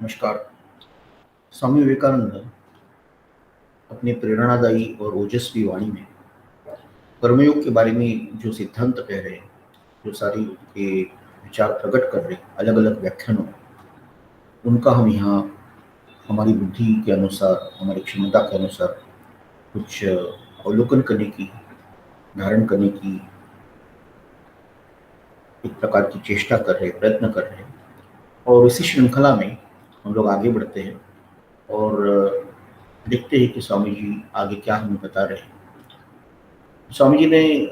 नमस्कार। स्वामी विवेकानंद अपने प्रेरणादायी और ओजस्वी वाणी में कर्मयोग के बारे में जो सिद्धांत कह रहे हैं, जो सारी के विचार प्रकट कर रहे हैं अलग अलग व्याख्यानों में, उनका हम यहाँ हमारी बुद्धि के अनुसार, हमारी क्षमता के अनुसार कुछ अवलोकन करने की, धारण करने की एक प्रकार की चेष्टा कर रहे हैं, प्रयत्न कर रहे हैं। और इसी श्रृंखला में हम लोग आगे बढ़ते हैं और देखते हैं कि स्वामी जी आगे क्या हमें बता रहे हैं। स्वामी जी ने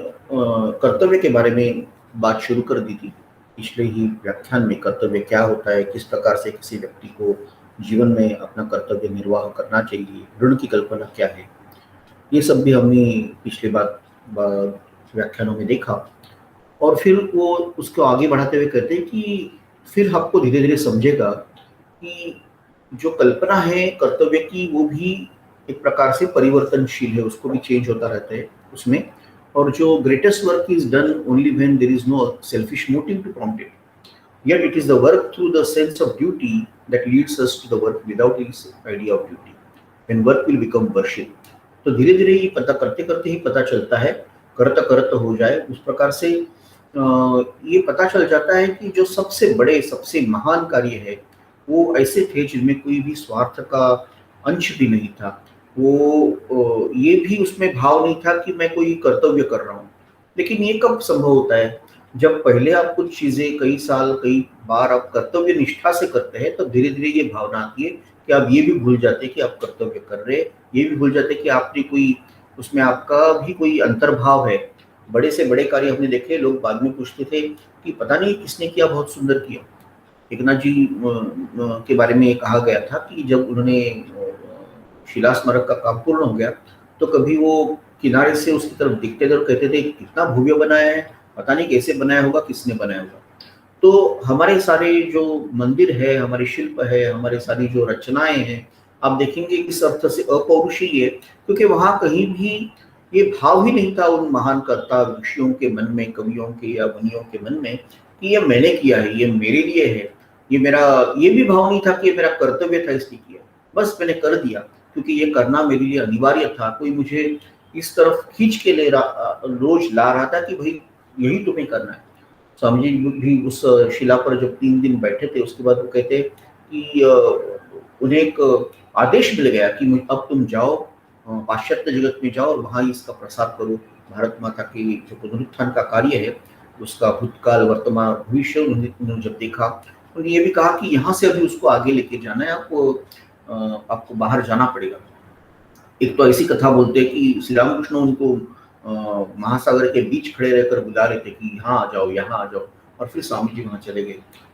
कर्तव्य के बारे में बात शुरू कर दी थी पिछले ही व्याख्यान में। कर्तव्य क्या होता है, किस प्रकार से किसी व्यक्ति को जीवन में अपना कर्तव्य निर्वाह करना चाहिए, ऋण की कल्पना क्या है, ये सब भी हमने पिछले व्याख्यानों में देखा। और फिर वो उसको आगे बढ़ाते हुए कहते हैं कि फिर आपको धीरे धीरे समझेगा कि जो कल्पना है कर्तव्य की वो भी एक प्रकार से परिवर्तनशील है, उसको भी चेंज होता रहता है उसमें। और जो greatest work is done only when there is no selfish motive to prompt it, yet it is the work through the sense of duty that leads us to the work without this idea of duty, when work will become worship। तो धीरे धीरे ये पता करते करते ही पता चलता है, करत करत हो जाए, उस प्रकार से ये पता चल जाता है कि जो सबसे बड़े सबसे महान कार्य है वो ऐसे थे जिनमें कोई भी स्वार्थ का अंश भी नहीं था। वो ये भी उसमें भाव नहीं था कि मैं कोई कर्तव्य कर रहा हूँ। लेकिन ये कब संभव होता है? जब पहले आप कुछ चीजें कई साल कई बार आप कर्तव्य निष्ठा से करते हैं, तो धीरे धीरे ये भावना आती है कि आप ये भी भूल जाते हैं कि आप कर्तव्य कर रहे हैं, ये भी भूल जाते हैं कि आपने कोई उसमें आपका भी कोई अंतर्भाव है। बड़े से बड़े कार्य हमने देखे, लोग बाद में पूछते थे कि पता नहीं किसने किया, बहुत सुंदर किया। एकनाथ जी के बारे में कहा गया था कि जब उन्होंने शिला स्मारक का काम पूर्ण हो गया तो कभी वो किनारे से उसकी तरफ दिखते थे और कहते थे कितना भव्य बनाया है, पता नहीं कैसे बनाया होगा, किसने बनाया होगा। तो हमारे सारे जो मंदिर है, हमारे शिल्प है, हमारे सारी जो रचनाएं हैं, आप देखेंगे इस अर्थ से अपौरुषीय है, क्योंकि वहां कहीं भी ये भाव ही नहीं था उन महान कर्ता ऋषियों के मन में, कवियों के या मुनियों के मन में कि ये मैंने किया है, ये मेरे लिए है, ये मेरा, ये भी भाव नहीं था कि ये मेरा कर्तव्य था इसलिए किया। बस मैंने कर दिया क्योंकि ये करना मेरे लिए अनिवार्य था। कोई मुझे इस तरफ खींच के रोज ला रहा था कि भाई यही तुम्हें करना है। स्वामी जी भी उस शिला पर जब 3 दिन बैठे थे, उसके बाद वो कहते कि उन्हें एक आदेश मिल गया कि अब तुम जाओ पाश्चात्य जगत में जाओ और वहाँ इसका प्रसार करो। भारत माता के जो पुनरुत्थान का कार्य है उसका भूतकाल वर्तमान भविष्य उन्होंने जब देखा, उन्होंने ये भी कहा कि यहाँ से अभी उसको आगे लेके जाना है, आपको बाहर जाना पड़ेगा। एक तो ऐसी कथा बोलते हैं कि श्री रामकृष्ण उनको महासागर के बीच खड़े रहकर बुला रहे थे कि यहाँ आ जाओ, यहाँ आ जाओ, और फिर स्वामी जी वहां चले गए।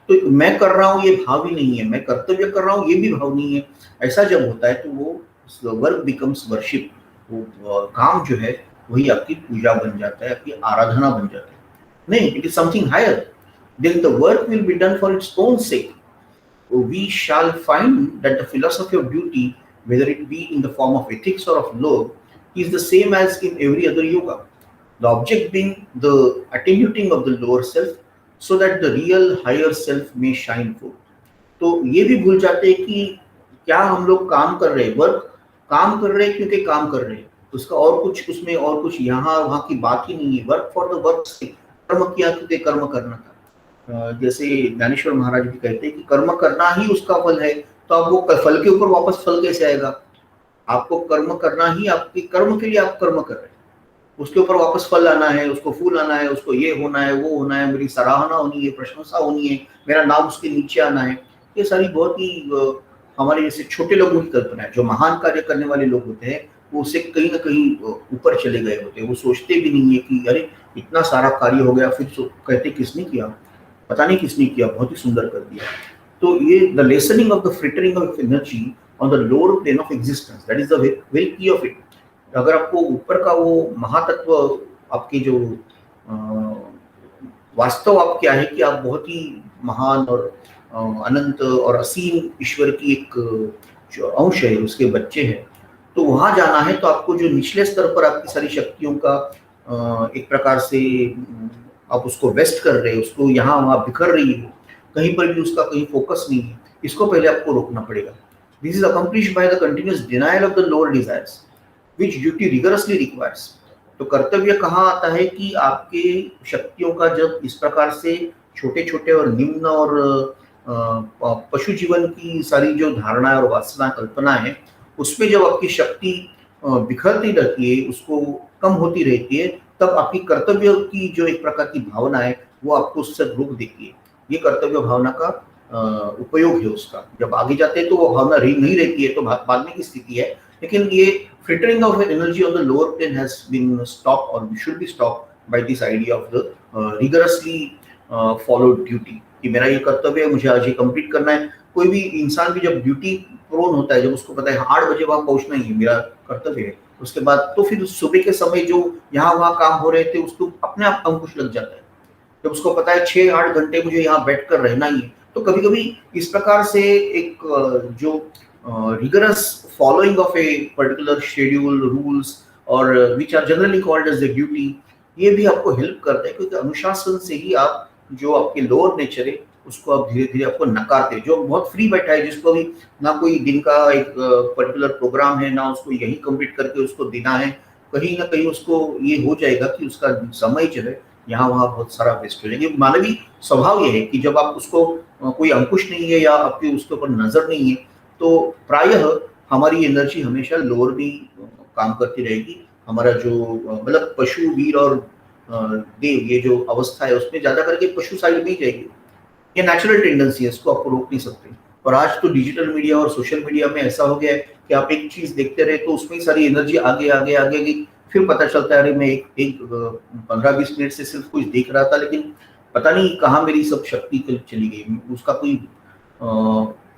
तो मैं कर रहा हूँ ये भाव ही नहीं है, मैं कर्तव्य कर रहा हूँ ये भी भाव नहीं है। ऐसा जब होता है तो वो वर्क बिकम्स वर्शिप, वो काम जो है वही आपकी पूजा बन जाता है, आपकी आराधना बन जाता है। नहीं, it is something higher. Then the work will be done for its own sake. We shall find that the philosophy of duty, whether it be in the form of ethics or of law, is the same as in every other yoga. The object being the attenuating of the lower self, so that the real higher self may shine forth. तो ये भी भूल जाते हैं कि क्या हम लोग काम कर रहे हैं, वर्क काम कर रहे हैं क्योंकि काम कर रहे हैं, उसका और कुछ उसमें और कुछ यहाँ वहाँ की बात ही नहीं है। वर्क फॉर द वर्क से, कर्म किया क्योंकि कर्म करना था। जैसे ज्ञानेश्वर महाराज भी कहते हैं कि कर्म करना ही उसका फल है, तो अब वो फल के ऊपर वापस फल कैसे आएगा? आपको कर्म करना ही, आपके कर्म के लिए आप कर्म कर रहे हैं, उसके ऊपर वापस फल आना है, उसको फूल आना है, उसको ये होना है, वो होना है, मेरी सराहना होनी है, प्रशंसा होनी है, मेरा नाम उसके नीचे आना है। ये सारी बहुत ही हमारे जैसे छोटे लोगों की कल्पना है। जो महान कार्य करने वाले लोग होते हैं वो उससे कहीं ना कहीं ऊपर चले गए होते हैं। वो सोचते भी नहीं है कि अरे इतना सारा कार्य हो गया, फिर कहते किसने किया, पता नहीं किसने किया, बहुत ही सुंदर कर दिया। तो ये the lessening of the frittering of energy on the lower plane of existence, that is the well key of it. अगर आपको ऊपर का वो महातत्व, आपके जो वास्तव आप क्या है कि आप बहुत ही महान और अनंत और असीम ईश्वर की एक जो अंश है, उसके बच्चे हैं, तो वहां जाना है तो आपको जो निचले स्तर पर आपकी सारी शक्तियों का एक प्रकार से आप उसको वेस्ट कर रहे हैं, उसको यहाँ वहाँ बिखर रही है, कहीं पर भी उसका कहीं फोकस नहीं है। इसको पहले आपको रोकना पड़ेगा। This is accomplished by the continuous denial of the lower desires which duty rigorously requires. तो कर्तव्य कहाँ आता है कि आपके शक्तियों का जब इस प्रकार से छोटे छोटे और निम्न और पशु जीवन की सारी जो धारणा और वासना कल्पना है, उसमें जब आपकी शक्ति बिखरती रहती है, उसको कम होती रहती है, तब आपकी कर्तव्य की जो एक प्रकार की भावना है वो आपको उससे रोक देती है। ये कर्तव्य भावना का उपयोग है उसका। जब आगे जाते हैं तो वो भावना नहीं रहती है, तो बाद में की स्थिति है। लेकिन ये filtering of energy on the lower plane has been stopped or should be stopped by this idea of the rigorously followed duty कि मेरा ये कर्तव्य है, मुझे आज ये कंप्लीट करना है। कोई भी इंसान भी जब ड्यूटी प्रोन होता है, जब उसको पता है 8 बजे वहां पहुंचना ही मेरा कर्तव्य है, उसके बाद तो फिर सुबह के समय जो यहाँ वहाँ काम हो रहे थे उसको अपने आप अंकुश लग जाता है। जब उसको पता है 6-8 घंटे मुझे यहाँ बैठकर रहना ही है, तो कभी कभी इस प्रकार से एक जो rigorous following of a particular schedule, rules और which are generally called as the duty, ये भी आपको हेल्प करता है, क्योंकि अनुशासन से ही आप जो आपके लोअर नेचर है उसको आप धीरे धीरे आपको नकारते हैं। जो बहुत फ्री बैठा है, जिसको भी ना कोई दिन का एक पर्टिकुलर प्रोग्राम है, ना उसको यही कंप्लीट करके उसको देना है, कहीं ना कहीं उसको ये हो जाएगा कि उसका समय जो है यहाँ वहाँ बहुत सारा वेस्ट हो जाएगा। मानवीय स्वभाव ये है कि जब आप उसको कोई अंकुश नहीं है या आपकी उसके ऊपर नजर नहीं है, तो प्रायः हमारी एनर्जी हमेशा लोअर भी काम करती रहेगी। हमारा जो मतलब पशु वीर और देव ये जो अवस्था है उसमें ज्यादा करके पशु साइड में ही जाएगी। ये नेचुरल टेंडेंसी है, इसको आपको रोक नहीं सकते। और आज तो डिजिटल मीडिया और सोशल मीडिया में ऐसा हो गया है कि आप एक चीज देखते रहे तो उसमें सारी एनर्जी आगे आगे आगे आगे, फिर पता चलता है अरे मैं एक 15-20 मिनट से सिर्फ कुछ देख रहा था, लेकिन पता नहीं कहाँ मेरी सब शक्ति चली गई। उसका कोई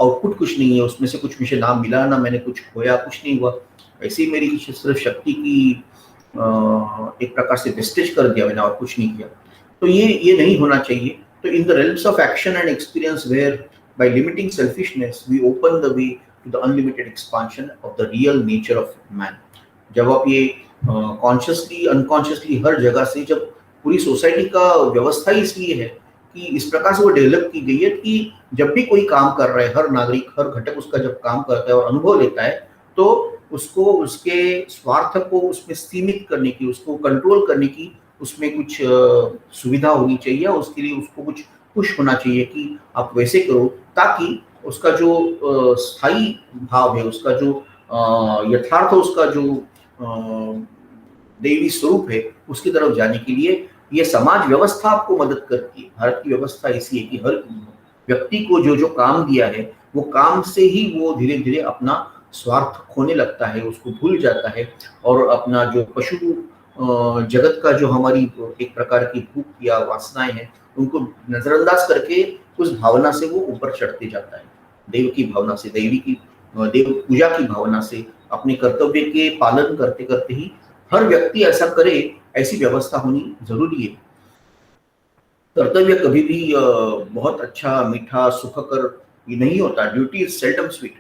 आउटपुट कुछ नहीं है, उसमें से कुछ मुझे ना मिला, ना मैंने कुछ खोया, कुछ नहीं हुआ। ऐसे ही मेरी सिर्फ शक्ति की एक प्रकार से वेस्टेज कर दिया मैंने और कुछ नहीं किया। तो ये नहीं होना चाहिए। तो in the realms of action and experience where by limiting selfishness we open the way to the unlimited expansion of the real nature of man। जब आप ये कॉन्शियसली अनकॉन्शियसली हर जगह से, जब पूरी सोसाइटी का व्यवस्था ही इसलिए है कि इस प्रकार से वो डेवलप की गई है कि जब भी कोई काम कर रहा है, हर नागरिक हर घटक उसका जब काम करता है और अनुभव लेता है, तो उसको उसके स्वार्थ को उसमें सीमित करने की, उसको कंट्रोल करने की उसमें कुछ सुविधा होनी चाहिए। उसके लिए उसको कुछ पुश होना चाहिए कि आप वैसे करो, ताकि उसका जो स्थायी भाव है, उसका जो यथार्थ, उसका जो देवी स्वरूप है, उसकी तरफ जाने के लिए ये समाज व्यवस्था आपको मदद करती है। भारत की व्यवस्था ऐसी है कि हर व्यक्ति को जो जो काम दिया है, वो काम से ही वो धीरे धीरे अपना स्वार्थ खोने लगता है, उसको भूल जाता है, और अपना जो पशु जगत का जो हमारी एक प्रकार की भूख या वासनाएं हैं, उनको नजरअंदाज करके उस भावना से वो ऊपर चढ़ते जाता है। देव की भावना से, देव पूजा की भावना से, अपने कर्तव्य के पालन करते करते ही हर व्यक्ति ऐसा करे, ऐसी व्यवस्था होनी जरूरी है। कर्तव्य कभी भी बहुत अच्छा, मीठा, सुखकर ये नहीं होता। Duty is seldom sweet,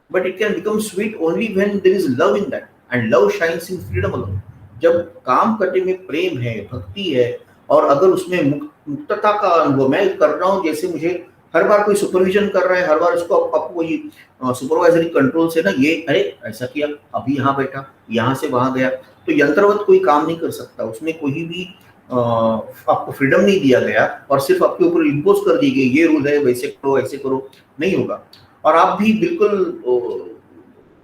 but it can become sweet only when there is love in that, and love shines in freedom alone. जब काम करने में प्रेम है, भक्ति है, और अगर उसमें मुक्तता का अनुभव मैं कर रहा हूँ, जैसे मुझे हर बार कोई सुपरविजन कर रहा है, हर बार उसको आपको ये सुपरवाइजरी कंट्रोल से ना, ये अरे ऐसा किया, अभी यहाँ बैठा, यहाँ से वहां गया, तो यंत्रवत कोई काम नहीं कर सकता। उसमें कोई भी आपको फ्रीडम नहीं दिया गया और सिर्फ आपके ऊपर इम्पोज कर दी गई, ये रूल है, वैसे करो, ऐसे करो, नहीं होगा। और आप भी बिल्कुल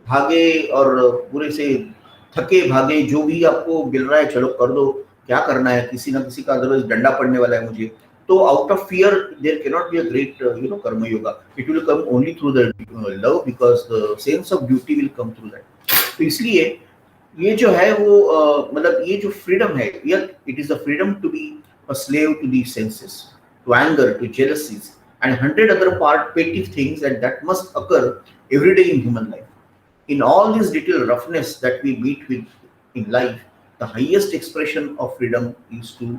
भागे और पूरे से थके भागे, जो भी आपको मिल रहा है चलो कर दो, क्या करना है, किसी ना किसी का अदरवाइज डंडा पड़ने वाला है मुझे, तो out of fear there can not be a great karma yoga. It will come only through the love, because the sense of duty will come through that. तो इसलिए ये जो है वो मतलब ये जो फ्रीडम है, it is a freedom to be a slave to the senses, to anger, to jealousies and 100 other petty things that must occur every day in human life. In all this little roughness that we meet with in life, the highest expression of freedom is to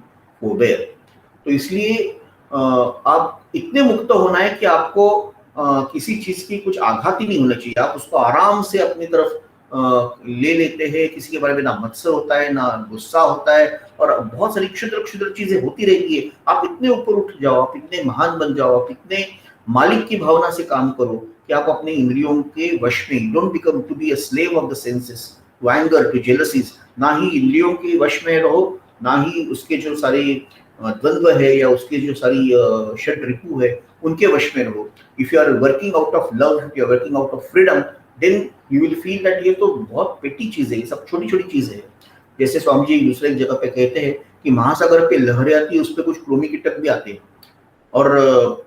forbear. तो इसलिए आप इतने मुक्त होना है कि आपको किसी चीज की कुछ आघात ही नहीं होना चाहिए। आप उसको आराम से अपनी तरफ ले लेते हैं, किसी के बारे में ना मत्सर होता है, ना गुस्सा होता है, और बहुत सारी क्षुद्र क्षुद्र चीजें होती रहती है। आप इतने ऊपर उठ जाओ, आप इतने महान बन जाओ, आप इतने मालिक की भावना से काम करो कि आप अपने इंद्रियों के वश में, don't become to be a slave of the senses, to anger, to jealousies, ना ही इंद्रियों के वश में रहो, ना ही उसके जो सारे द्वंद्व है या उसके जो सारी षड रिपु है उनके वश में रहो। If you are working out of love, you are working out of freedom, then you will feel that ये तो बहुत पेटी चीज है, ये सब छोटी छोटी चीजें है। जैसे स्वामी जी दूसरे एक जगह पे कहते हैं कि महासागर पे लहरें आती है, उस पर कुछ कृमि कीटक भी आते हैं, और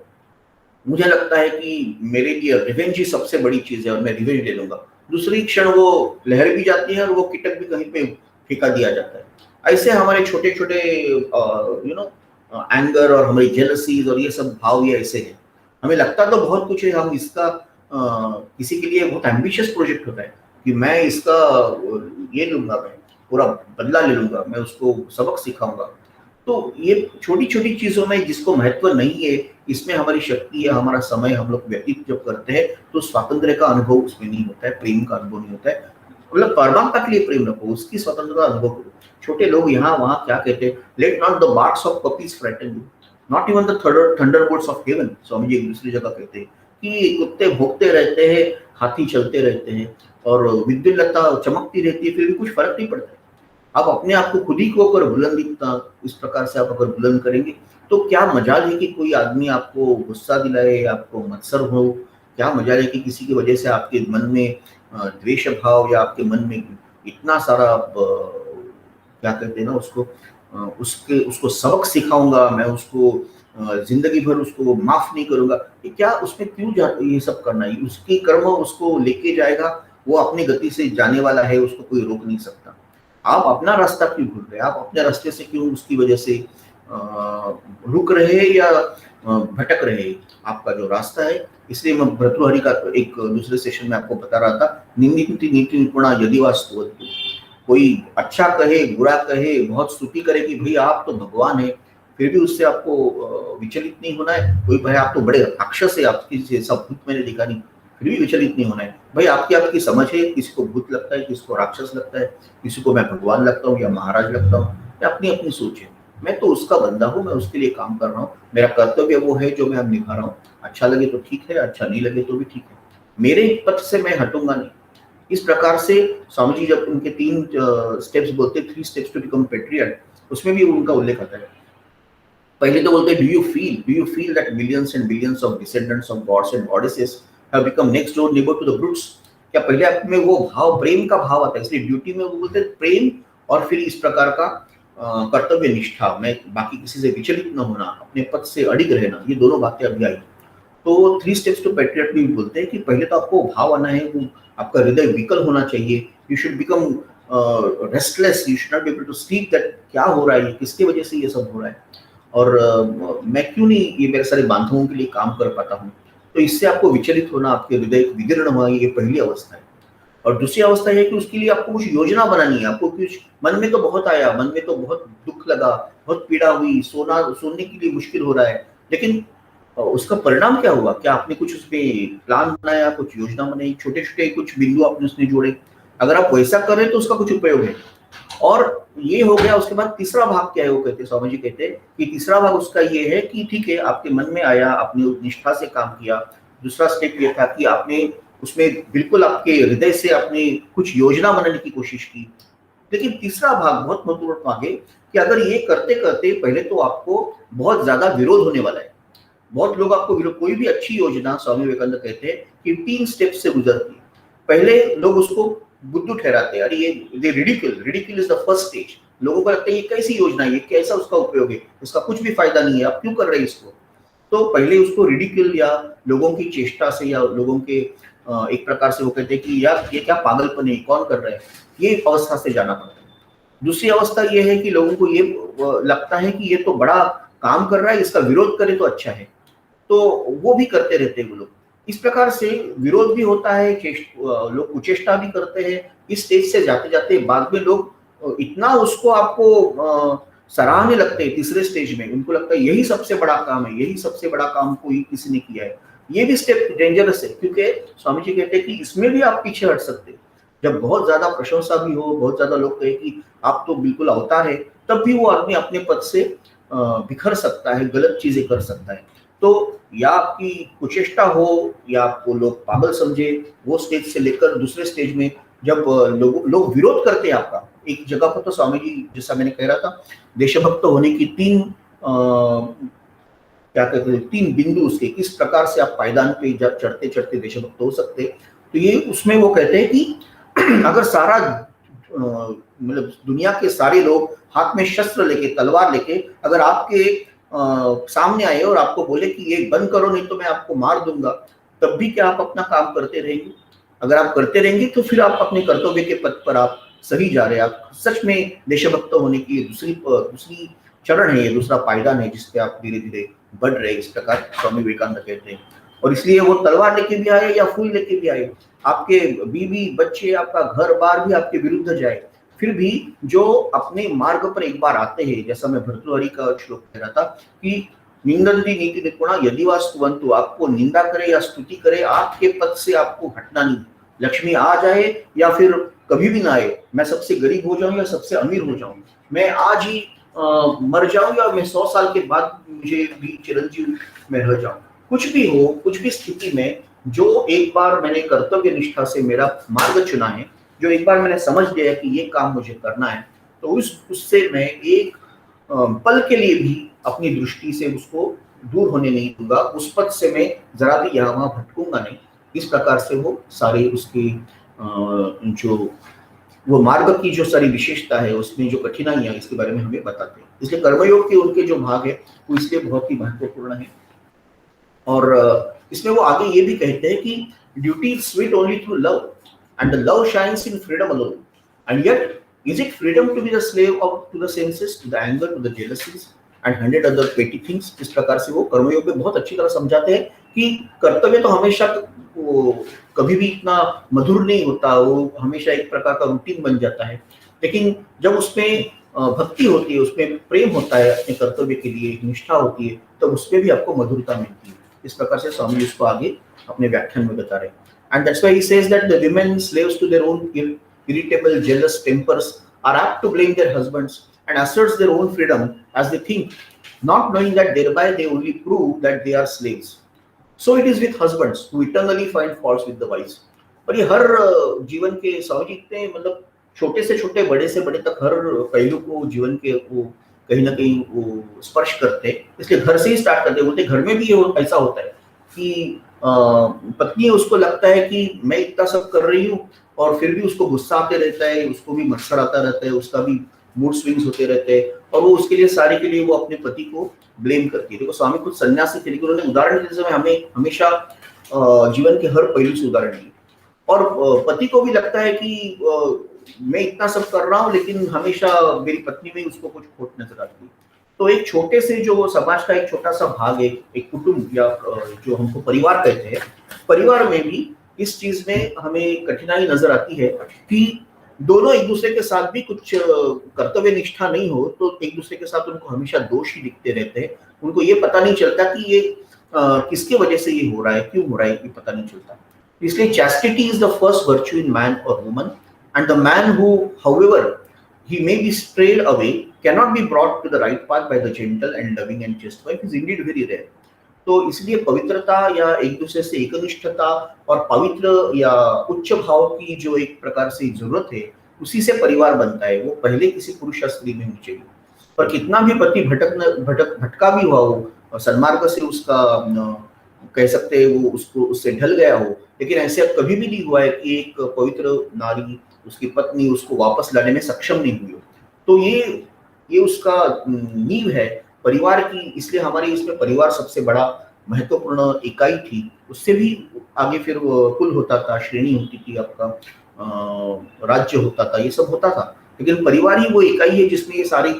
मुझे लगता है कि मेरे लिए रिवेंज ही सबसे बड़ी चीज है और मैं रिवेंज ले लूंगा। दूसरी क्षण वो लहर भी जाती है और वो कीटक भी कहीं पे फेंका दिया जाता है। ऐसे हमारे छोटे छोटे एंगर और हमारी जेलसीज और ये सब भाव ये ऐसे हैं। हमें लगता तो बहुत कुछ है, हम इसका किसी के लिए बहुत एम्बिशियस प्रोजेक्ट होता है कि मैं इसका ये लूंगा, मैं पूरा बदला ले लूंगा, मैं उसको सबक सिखाऊंगा। तो ये छोटी छोटी चीजों में जिसको महत्व नहीं है, इसमें हमारी शक्ति है, हमारा समय हम लोग व्यतीत जब करते हैं तो स्वातंत्र्य का अनुभव उसमें नहीं होता है, प्रेम का अनुभव नहीं होता है। मतलब परमात्मा के लिए प्रेम रखो, उसकी स्वतंत्रता अनुभव करो। छोटे लोग यहाँ वहाँ क्या कहते हैं, let not the barks of puppies frighten you, not even the thunderbolts of heaven. Swami ji एक दूसरी जगह कहते हैं कि कुत्ते भौंकते रहते हैं, हाथी चलते रहते हैं और विद्युत लता चमकती रहती है, फिर भी कुछ फर्क नहीं पड़ता है। आप अपने आप को खुद ही को अगर बुलंद इस प्रकार से आप अगर बुलंद करेंगे तो क्या मजाल है कि कोई आदमी आपको गुस्सा दिलाए, आपको मत्सर हो। क्या मजाल है कि किसी की वजह से आपके मन में द्वेष भाव या आपके मन में इतना सारा क्या कहते हैं ना उसको उसके उसको सबक सिखाऊंगा मैं, उसको जिंदगी भर उसको माफ नहीं करूंगा। कि क्या उसमें क्यों ये सब करना है, उसकी कर्म उसको लेके जाएगा, वो अपनी गति से जाने वाला है, उसको कोई रोक नहीं सकता। आप अपना रास्ता क्यों भूल रहे हैं, आप अपने रास्ते से क्यों उसकी वजह से रुक रहे हैं या भटक रहे हैं। आपका जो रास्ता है, इसलिए मैं भर्तृहरि का एक दूसरे सेशन में आपको बता रहा था, निंदित नीति निपुणा यदि वास्तु, कोई अच्छा कहे बुरा कहे बहुत स्तुति करे कि भाई आप तो भगवान है, फिर भी उससे आपको विचलित नहीं होना है। कोई भाई आप तो बड़े राक्षस है, आपकी जैसा भूत मैंने देखा नहीं, फिर भी विचलित नहीं होना है। भाई आपकी समझ है, किसी को भूत लगता है, किसी को राक्षस लगता है, किसी को मैं भगवान लगता हूँ या महाराज लगता हूँ, या अपनी अपनी सोच है। मैं तो उसका बंदा हूँ, मैं उसके लिए काम कर रहा हूँ, मेरा कर्तव्य वो है जो मैं अब निभा रहा हूँ। अच्छा लगे तो ठीक है, अच्छा नहीं लगे तो भी ठीक है, मेरे पथ से मैं हटूंगा नहीं। इस प्रकार से स्वामी जी जब उनके 3 स्टेप्स बोलते, 3 स्टेप्स टू बिकम पेट्रियट, उसमें भी उनका उल्लेख आता है। पहले तो बोलते do you feel that millions and billions of descendants of gods and goddesses have become next door neighbour to the brutes. क्या पहले आप में वो भाव, प्रेम का भाव आता है। इसलिए ड्यूटी में वो बोलते हैं प्रेम, और फिर इस प्रकार का कर्तव्य निष्ठा, मैं बाकी किसी से विचलित न होना, अपने पद से अडिग रहना, ये दोनों बातें अभी आई। तो 3 स्टेप्स टू पेट्रियट भी बोलते हैं कि पहले तो आपको भाव आना है, वो आपका हृदय विकल होना चाहिए। You should become restless, you should not be able to sleep that क्या हो रहा है, किसकी वजह से ये सब हो रहा है, और मैं क्यों नहीं ये मेरे सारे बांधवों के लिए काम कर पाता हूँ। तो इससे आपको विचलित होना, आपके हृदय विदीर्ण होना, ये पहली अवस्था है। और दूसरी अवस्था है कि उसके लिए आपको कुछ योजना बनानी है। आपको कुछ मन में तो बहुत आया, मन में तो बहुत दुख लगा, बहुत पीड़ा हुई, सोने के लिए मुश्किल हो रहा है, लेकिन उसका परिणाम क्या हुआ? क्या आपने कुछ उसमें प्लान बनाया, कुछ योजना बनाई, छोटे छोटे कुछ बिंदु आपने उसमें जोड़े? अगर आप वैसा करें तो उसका कुछ उपयोग है। और ये हो गया। उसके बाद तीसरा भाग क्या है, वो कहते हैं, स्वामी जी कहते हैं कि तीसरा भाग उसका ये है कि ठीक है, आपके मन में आया, आपने निष्ठा से काम किया। दूसरा स्टेप ये था कि आपने उसमें बिल्कुल आपके हृदय से आपने कुछ योजना बनाने की कोशिश की। लेकिन तीसरा भाग बहुत महत्वपूर्ण भाग है कि अगर ये करते करते पहले तो आपको बहुत ज्यादा विरोध होने वाला है। बहुत लोग आपको विरोध, कोई भी अच्छी योजना, स्वामी विवेकानंद कहते हैं कि 3 स्टेप से गुजरती है। पहले लोग उसको बुद्धू ठहराते हैं, अरे ये ridicule is the first stage. लोगों को लगता है ये कैसी योजना है, ये कैसा उसका उपयोग है, इसका कुछ भी फायदा नहीं है, आप क्यों कर रहे हैं इसको। तो पहले उसको रिडिक्यूल या लोगों की चेष्टा से या लोगों के एक प्रकार से वो कहते हैं कि यार ये क्या पागलपन है, कौन कर रहा है, ये अवस्था से जाना पड़ता है। दूसरी अवस्था ये है कि लोगों को ये लगता है कि ये तो बड़ा काम कर रहा है, इसका विरोध करे तो अच्छा है, तो वो भी करते रहते हैं वो लोग। इस प्रकार से विरोध भी होता है, लोग कुचेष्टा भी करते हैं। इस स्टेज से जाते जाते बाद में लोग इतना उसको आपको सराहने लगते हैं। तीसरे स्टेज में उनको लगता है यही सबसे बड़ा काम है, यही सबसे बड़ा काम कोई किसी ने किया है। ये भी स्टेप डेंजरस है, क्योंकि स्वामी जी कहते हैं कि इसमें भी आप पीछे हट सकते हैं। जब बहुत ज्यादा प्रशंसा भी हो, बहुत ज्यादा लोग कहे कि आप तो बिल्कुल अवतार है, तब भी वो आदमी अपने पद से बिखर सकता है, गलत चीजें कर सकता है। तो या आपकी कुचेष्टा हो या आपको लोग पागल समझे, वो स्टेज से लेकर दूसरे स्टेज में जब लोग विरोध करते हैं आपका, एक जगह पर तो स्वामी जी जैसा मैंने कह रहा था, देशभक्त होने की तीन क्या कहते हैं, तीन बिंदु उसके, किस प्रकार से आप पायदान पे जब चढ़ते चढ़ते देशभक्त हो सकते। तो ये उसमें वो कहते हैं कि अगर सारा मतलब दुनिया के सारे लोग हाथ में शस्त्र लेके, तलवार लेके अगर आपके सामने आए और आपको बोले कि ये बंद करो नहीं तो मैं आपको मार दूंगा, तब भी क्या आप अपना काम करते रहेंगे? अगर आप करते रहेंगे तो फिर आप अपने कर्तव्य के पथ पर आप सही जा रहे हैं। आप सच में देशभक्त होने की दूसरी चरण है, ये दूसरा पायदान है जिसपे आप धीरे धीरे बढ़ रहे हैं, इस प्रकार स्वामी विवेकानंद कहते हैं। और इसलिए वो तलवार लेके भी आए या फूल लेके भी आए, आपके बीवी बच्चे, आपका घर बार भी आपके विरुद्ध जाए, फिर भी जो अपने मार्ग पर एक बार आते हैं, जैसा मैं भर्तृहरि का श्लोक कह रहा था कि निंदन्ति नीति निपुणा यदि वा स्तुवन्तु, आपको निंदा करे या स्तुति करे, आपके पद से आपको हटना नहीं। लक्ष्मी आ जाए या फिर कभी भी ना आए, मैं सबसे गरीब हो जाऊं या सबसे अमीर हो जाऊं, मैं आज ही मर जाऊं या मैं 100 साल के बाद मुझे भी चिरंजीव में रह जाऊं, कुछ भी हो, कुछ भी स्थिति में, जो एक बार मैंने कर्तव्य निष्ठा से मेरा मार्ग चुना है, जो एक बार मैंने समझ लिया कि ये काम मुझे करना है, तो उससे मैं एक पल के लिए भी अपनी दृष्टि से उसको दूर होने नहीं दूंगा, उस पद से मैं जरा भी यहाँ वहां भटकूंगा नहीं। इस प्रकार से वो सारे उसकी जो वो मार्ग की जो सारी विशेषता है, उसमें जो कठिनाइयां, इसके बारे में हमें बताते हैं। इसलिए कर्मयोग के उनके जो भाग है वो इसलिए बहुत ही महत्वपूर्ण है। और इसमें वो आगे ये भी कहते हैं कि duty is sweet only through love and the love shines in freedom alone, and yet is it freedom to be the slave of to the senses, to the anger, to the jealousies and 100 other petty things. इस प्रकार से वो कर्मयोग में बहुत अच्छी तरह समझाते हैं कि कर्तव्य तो हमेशा वो कभी भी इतना मधुर नहीं होता, वो हमेशा एक प्रकार का रूटीन बन जाता है, लेकिन जब उसमें भक्ति होती है, उसमें प्रेम होता है अपने कर्तव्य के लिए, निष्ठा होती है, तब उसमें भी आपको मधुरता मिलती है। इस प्रकार से स्वामी उसको आगे अपने व्याख्यान में बता रहे हैं। And that's why he says that the women slaves to their own irritable jealous tempers are apt to blame their husbands and asserts their own freedom as they think, not knowing that thereby they only prove that they are slaves. So it is with husbands who eternally find faults with the wives. और ये हर जीवन के स्वामी जी इतने मतलब छोटे से छोटे, बड़े से बड़े तक हर पहलू को जीवन के वो कहीं ना कहीं वो स्पर्श करते हैं, इसलिए घर से ही स्टार्ट करते हैं। बोलते घर में भी ऐसा होता है कि पत्नी उसको लगता है कि मैं इतना सब कर रही हूँ और फिर भी उसको गुस्सा आते रहता है, उसको भी मत्सर आता रहता है, उसका भी मूड स्विंग्स होते रहते हैं, और वो उसके लिए सारे के लिए वो अपने पति को ब्लेम करती है। देखो स्वामी खुद सन्यासी थे, लेकिन उन्होंने उदाहरण देते समय हमें हमेशा जीवन के हर पहलू से उदाहरण दिए। और पति को भी लगता है कि मैं इतना सब कर रहा हूँ लेकिन हमेशा मेरी पत्नी में उसको कुछ खोट नजर आती है। तो एक छोटे से जो समाज का एक छोटा सा भाग है, एक कुटुंब या जो हमको परिवार कहते हैं, परिवार में भी इस चीज में हमें कठिनाई नजर आती है कि दोनों एक दूसरे के साथ भी कुछ कर्तव्य निष्ठा नहीं हो तो एक दूसरे के साथ उनको हमेशा दोष ही दिखते रहते हैं। उनको ये पता नहीं चलता कि ये किसके वजह से ये हो रहा है, क्यों हो रहा है, ये पता नहीं चलता। इसलिए chastity is the first virtue in man or woman, and the man who, however he may be strayed away, cannot be brought to the right path by the gentle and loving and chaste wife, is indeed very rare. तो इसलिए पवित्रता या एक दूसरे से एकनिष्ठता और पवित्र या उच्च भाव की जो एक प्रकार से जरूरत है, उसी से परिवार बनता है। वो पहले किसी पुरुष या स्त्री में होनी चाहिए। पर कितना भी पति भटका भी हुआ हो, सन्मार्ग से उसका कह सकते हैं वो उसको उससे ढल गया हो, लेकिन ऐसे कभी भी नहीं हुआ है कि एक पवित्र नारी, उसकी पत्नी उसको वापस लाने में सक्षम नहीं हुई हो। तो ये उसका नींव है परिवार की। इसलिए हमारे इसमें परिवार सबसे बड़ा महत्वपूर्ण इकाई थी। उससे भी आगे फिर कुल होता था, श्रेणी होती थी, आपका राज्य होता था, ये सब होता था, लेकिन परिवार ही वो इकाई है जिसमें ये सारी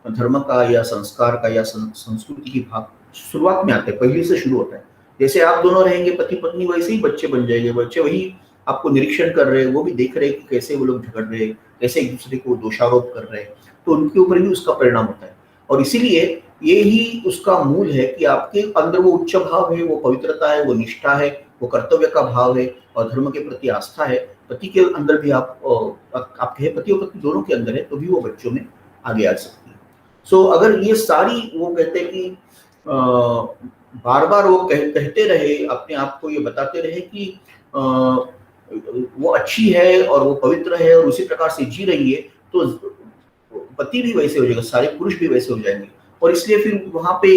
धर्म का या संस्कार का या संस्कृति की भाग शुरुआत में आते हैं, पहले से शुरू होता है। जैसे आप दोनों रहेंगे पति पत्नी, वैसे ही बच्चे बन जाएंगे। बच्चे वही आपको निरीक्षण कर रहे हैं, वो भी देख रहे हैं कि कैसे वो लोग झगड़ रहे हैं, कैसे एक दूसरे को दोषारोप कर रहे हैं, तो उनके ऊपर भी उसका परिणाम होता है। और इसीलिए ये ही उसका मूल है कि आपके अंदर वो उच्च भाव है, वो पवित्रता है, वो निष्ठा है, वो कर्तव्य का भाव है और धर्म के प्रति आस्था है। पति के अंदर भी आपके पति और पत्नी दोनों के अंदर है, तो भी वो बच्चों में आगे आ सकती है। सो अगर ये सारी, वो कहते हैं कि बार-बार वो कहते रहे, अपने आप को ये बताते रहे कि वो अच्छी है और वो पवित्र है और उसी प्रकार से जी रही है, तो पति भी वैसे हो जाएगा, सारे पुरुष भी वैसे हो जाएँगे। और इसलिए फिर वहाँ पे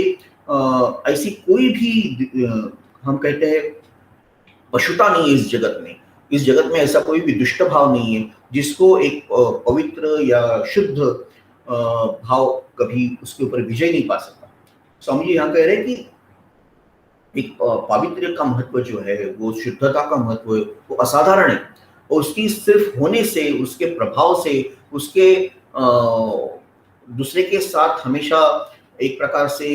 ऐसी कोई भी हम कहते हैं पशुता नहीं है इस जगत में। इस जगत में ऐसा कोई भी दुष्ट भाव नहीं है, जिसको एक पवित्र या शुद्ध भाव कभी उसके ऊपर विजय नहीं पा सकता। स्वामी जी यहाँ कह रहे हैं कि एक पावित्र्य का महत्व जो है, वो शुद्धता का महत्व है, वो असाधारण है। और उसकी सिर्फ होने से, उसके प्रभाव से, उसके दूसरे के साथ हमेशा एक प्रकार से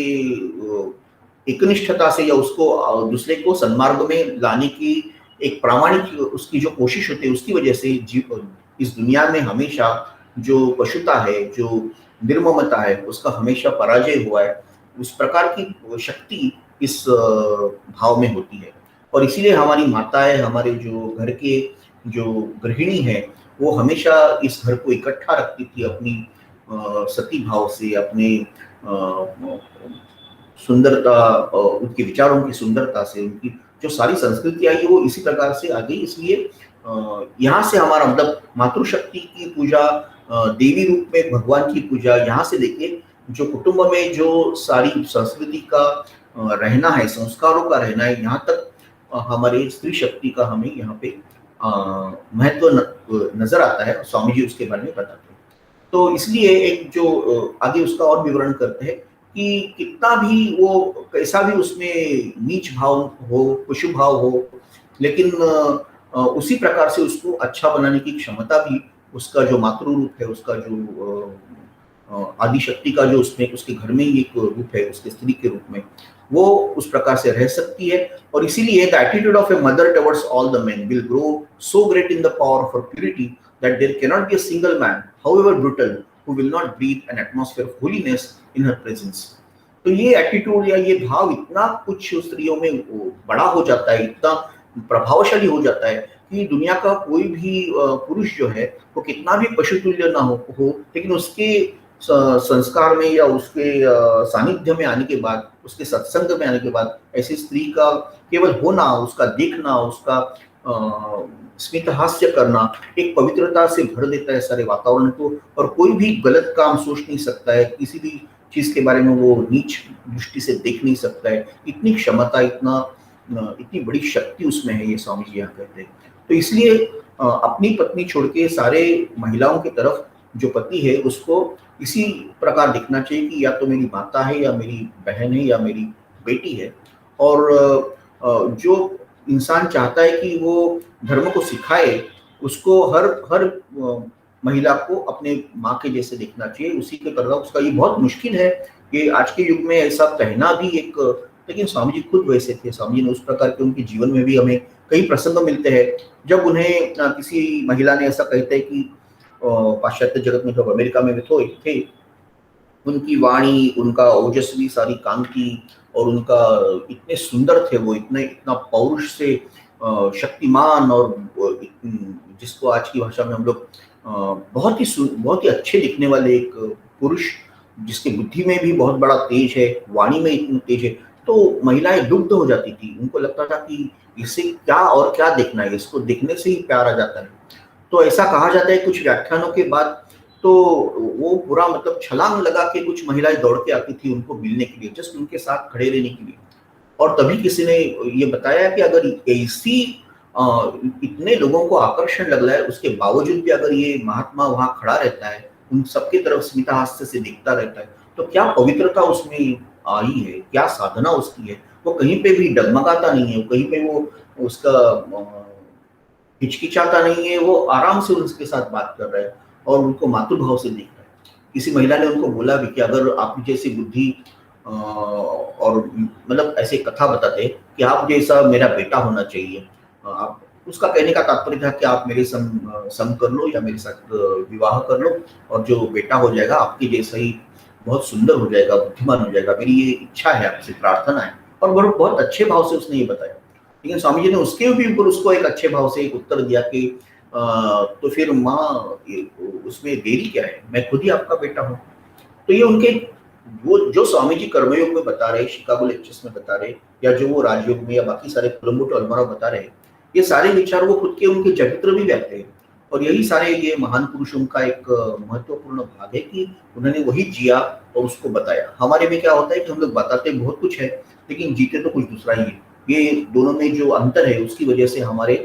एकनिष्ठता से या उसको दूसरे को सन्मार्ग में लाने की एक प्रामाणिक उसकी जो कोशिश होती है, उसकी वजह से इस दुनिया में हमेशा जो पशुता है, जो निर्ममता है, उसका हमेशा पराजय हुआ है। उस प्रकार की शक्ति इस भाव में होती है। और इसीलिए हमारी माताएं, हमारे जो घर के जो गृहिणी है, वो हमेशा इस घर को इकट्ठा रखती थी अपनी सती भाव से, अपने सुंदरता, उनके विचारों की सुंदरता से, उनकी जो सारी संस्कृति आई है वो इसी प्रकार से आ गई। इसलिए यहाँ से हमारा मतलब मातृशक्ति की पूजा, देवी रूप में भगवान की पूजा, यहाँ से लेके जो कुटुंब में जो सारी संस्कृति का रहना है, संस्कारों का रहना है, यहाँ तक हमारे स्त्री शक्ति का हमें यहाँ पे महत्व नजर आता है। स्वामी जी उसके बारे में बताते हैं। तो इसलिए एक जो आगे उसका और विवरण करते हैं कि कितना भी वो कैसा भी उसमें नीच भाव हो, पशु भाव हो, लेकिन उसी प्रकार से उसको अच्छा बनाने की क्षमता भी उसका जो मातृ रूप है, उसका जो आदि शक्ति का जो उसमें उसके घर में ही एक रूप है, उसके स्त्री के रूप में, वो उस प्रकार से रह सकती है। और इसीलिए the attitude of a mother towards all the men will grow so great in the power of her purity that there cannot be a single man, however brutal, who will not breathe an atmosphere of holiness in her presence. तो ये attitude या ये भाव इतना कुछ स्त्रियों में बड़ा हो जाता है, इतना प्रभावशाली हो जाता है कि दुनिया का कोई भी पुरुष जो है वो कितना भी पशुतुल्य ना हो, लेकिन उसके संस्कार में या उसके सानिध्य में आने के बाद, उसके सत्संग में आने के बाद, ऐसी स्त्री का केवल होना, उसका देखना, उसका स्मित हास्य करना एक पवित्रता से भर देता है सारे वातावरण को। और कोई भी गलत काम सोच नहीं सकता है, किसी भी चीज के बारे में वो नीच दृष्टि से देख नहीं सकता है। इतनी क्षमता, इतनी बड़ी शक्ति उसमें है, ये स्वामी जी यहाँ कहते हैं। तो इसलिए अपनी पत्नी छोड़ के सारे महिलाओं की तरफ जो पति है उसको इसी प्रकार दिखना चाहिए कि या तो मेरी माता है, या मेरी बहन है, या मेरी बेटी है। और जो इंसान चाहता है कि वो धर्म को सिखाए, उसको हर हर महिला को अपने माँ के जैसे देखना चाहिए, उसी के करना। उसका ये बहुत मुश्किल है कि आज के युग में ऐसा कहना भी एक, लेकिन स्वामी जी खुद वैसे थे। स्वामी जी ने उस प्रकार के उनके जीवन में भी हमें कई प्रसंग मिलते हैं जब उन्हें किसी महिला ने ऐसा कहते हैं कि पाश्चात्य जगत में, जब अमेरिका में थे, उनकी वाणी, उनका ओजस्वी सारी कांति और उनका इतने सुंदर थे वो, इतना पौरुष से शक्तिमान, और जिसको आज की भाषा में हम लोग बहुत ही अच्छे दिखने वाले एक पुरुष, जिसके बुद्धि में भी बहुत बड़ा तेज है, वाणी में इतनी तेज है। तो महिलाएं दुग्ध हो जाती थी, उनको लगता था कि इससे क्या और क्या देखना है, इसको देखने से ही प्यार आ जाता है। तो ऐसा कहा जाता है कुछ व्याख्यानों के बाद, तो वो पूरा मतलब छलांग लगा के कुछ महिलाएं दौड़ के आती थी उनको मिलने के लिए, जस्ट उनके साथ खड़े रहने के लिए। और तभी किसी ने ये बताया कि अगर ऐसी इतने लोगों को आकर्षण लग रहा है, उसके बावजूद भी अगर ये महात्मा वहां खड़ा रहता है, उन सबकी तरफ स्मितहास्य से दिखता रहता है, तो क्या पवित्रता उसमें आई है, क्या साधना उसकी है। वो कहीं पे भी डगमगाता नहीं है, कहीं पे वो उसका हिचकिचाता नहीं है, वो आराम से उनके साथ बात कर रहा है और उनको मातृभाव से देख रहा है। किसी महिला ने उनको बोला भी कि अगर आप जैसी बुद्धि और मतलब ऐसे कथा बताते कि आप जैसा मेरा बेटा होना चाहिए, आप, उसका कहने का तात्पर्य था कि आप मेरे संग कर लो या मेरे साथ विवाह कर लो, और जो बेटा हो जाएगा आपके जैसा ही बहुत सुंदर हो जाएगा, बुद्धिमान हो जाएगा, मेरी ये इच्छा है, आपसे प्रार्थना है। और बहुत अच्छे भाव से उसने ये बताया। लेकिन स्वामी जी ने उसके भी ऊपर उसको एक अच्छे भाव से एक उत्तर दिया कि तो फिर माँ, उसमें देरी क्या है, मैं खुद ही आपका बेटा हूँ। तो ये उनके वो जो स्वामी जी कर्मयोग में बता रहे, शिकागो लेक्चर्स में बता रहे, या जो वो राजयोग में या बाकी सारे कोलंबो टू अल्मोड़ा बता रहे, ये सारे विचार वो खुद के उनके चरित्र में व्यक्त है। और यही सारे ये महान पुरुषों का एक महत्वपूर्ण भाग है कि उन्होंने वही जिया और उसको बताया। हमारे में क्या होता है कि हम लोग बताते बहुत कुछ है, लेकिन जीते तो कुछ दूसरा ही है। ये दोनों में जो अंतर है उसकी वजह से हमारे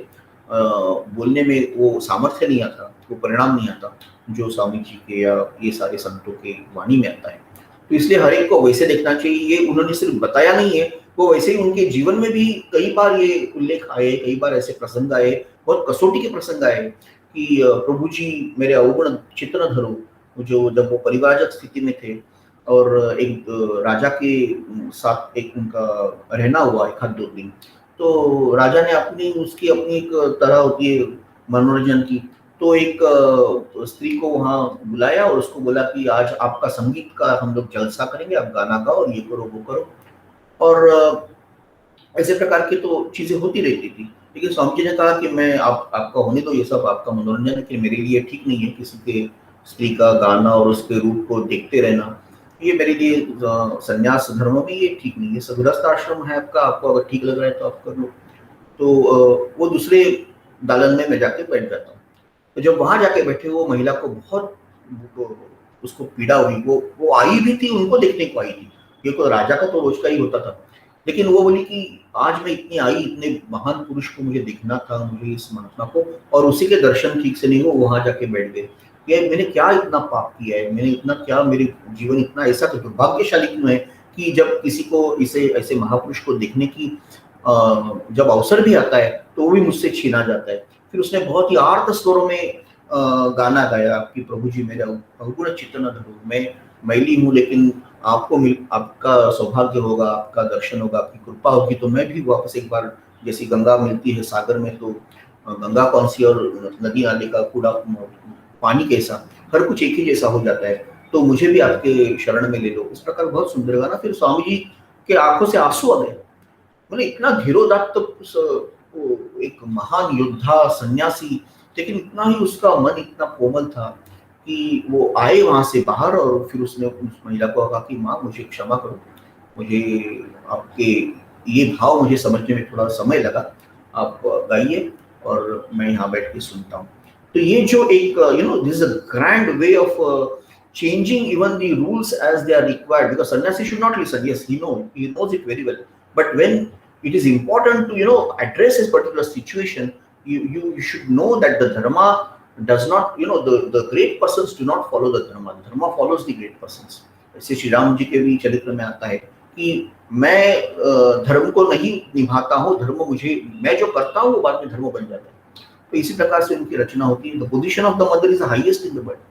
बोलने में वो सामर्थ्य नहीं आता, वो परिणाम नहीं आता जो स्वामी जी के या ये सारे संतों के वाणी में आता है। तो इसलिए हर एक को वैसे देखना चाहिए। ये उन्होंने सिर्फ बताया नहीं है, वो वैसे ही उनके जीवन में भी कई बार ये उल्लेख आए, कई बार ऐसे प्रसंग आए, बहुत कसौटी के प्रसंग आए कि प्रभु जी मेरे अवगुण चित्त न धरो। जो जब वो परिवारजक स्थिति में थे और एक राजा के साथ एक उनका रहना हुआ एक आध 2 दिन, तो राजा ने अपनी उसकी अपनी एक तरह होती है मनोरंजन की। तो एक स्त्री को वहाँ बुलाया और उसको बोला कि आज आपका संगीत का हम लोग जलसा करेंगे, आप गाना गाओ, ये करो वो करो। और ऐसे प्रकार की तो चीजें होती रहती थी। लेकिन स्वामी जी ने कहा कि मैं आपका होने दो, ये सब आपका मनोरंजन है, कि मेरे लिए ठीक नहीं है किसी के स्त्री का गाना और उसके रूप को देखते रहना। ये मेरे लिए संन्यास धर्म में ये ठीक नहीं है। गृहस्थ आश्रम है आपका, आपको अगर ठीक लग रहा है तो आप कर लो। तो वो दूसरे दालन में मैं जाके बैठ जाता हूँ। तो जब वहां जाके बैठे, वो महिला को बहुत उसको पीड़ा हुई। वो आई भी थी, उनको देखने को आई थी। ये तो राजा का तो रोज का ही होता था, लेकिन वो बोली कि आज मैं इतनी आई, इतने महान पुरुष को मुझे देखना था, मुझे इस महात्मा को, और उसी के दर्शन ठीक से नहीं हो, वहां जाके बैठ गए। ये मैंने क्या इतना पाप किया है, मैंने इतना क्या, मेरे जीवन इतना ऐसा तो दुर्भाग्यशाली क्यों है कि जब किसी को इसे ऐसे महापुरुष को देखने की जब अवसर भी आता है तो वो भी मुझसे छीना जाता है। फिर उसने बहुत ही आर्त स्वरों में गाना गाया कि प्रभु जी मेरा अवगुण चित्त न धरो, मैं मैली हूँ, लेकिन आपका सौभाग्य होगा, आपका दर्शन होगा, आपकी कृपा होगी तो मैं भी वापस एक बार, जैसी गंगा मिलती है सागर में, तो गंगा कौन सी और नदी नाले का कूड़ा पानी कैसा, हर कुछ एक ही जैसा हो जाता है, तो मुझे भी आपके शरण में ले लो। इस प्रकार बहुत सुंदर गाना। फिर स्वामी जी के आंखों से आंसू आ गए। मतलब इतना धीरोदात्त एक महान योद्धा सन्यासी, लेकिन इतना ही उसका मन इतना कोमल था कि वो आए वहां से बाहर और फिर उसने उस महिला को कहा कि माँ मुझे क्षमा करो, मुझे आपके ये भाव मुझे समझने में थोड़ा समय लगा, आप गाइए और मैं यहाँ बैठ के सुनता हूँ। तो ये जो एक this is a grand way of changing even the rules as they are required, because sannyasi should not listen. Yes, he knows it very well, but when it is important to address this particular situation, you should know that the dharma does not, the great persons do not follow the dharma follows the great persons. ऐसे श्री राम जी के भी चरित्र में आता है कि मैं धर्म को नहीं निभाता हूँ, धर्म मुझे, मैं जो करता हूँ वो बाद में धर्म बन जाता है। तो इसी प्रकार से उनकी रचना होती है। The position of the mother is the highest in the world.